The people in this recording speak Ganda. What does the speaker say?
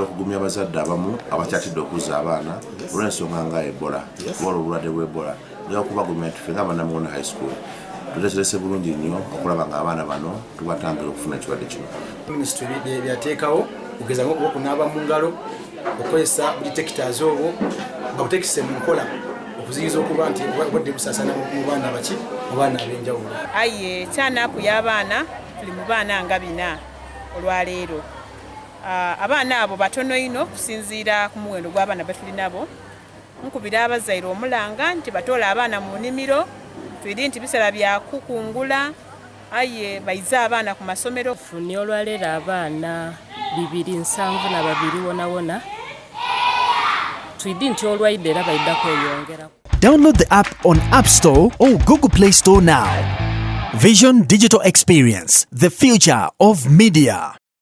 okugumya abazadde abamu abakyatidde okuzza abaana olw'ensonga nga Ebola wala obulwadde bw'Ebola n'okubagumya nti ffe ng'abanamuwona high school tuteeserese bulungi nnyo okulaba ng'abaana bano tubatangira okufuna ekirwadde kino. Minisitule byateekawo kugeza ng'okunaaba mu ngalo okukozesa detectors obwo nga butekise mu nkola okuziyiza okuba nti obwadde busaasana mu baana baki mu baana ab'enjawulo. Aye kyanaku y'abaana tuli mu baana nga 4 olwaleero. Abaana abo batono ino kusinziira ku muwendo gw'abaana batuli nabo. Nkubira abazaire omulanga nti batoola abaana mu nnimiro twiri nti bisala bya kukungula aye bayize abaana ku masomero. Funye olwaleero abaana 272 wona twidi nti olwaidde era bayidda kweyongera. Download the app on App Store or Google Play Store now. Vision Digital Experience, the future of media.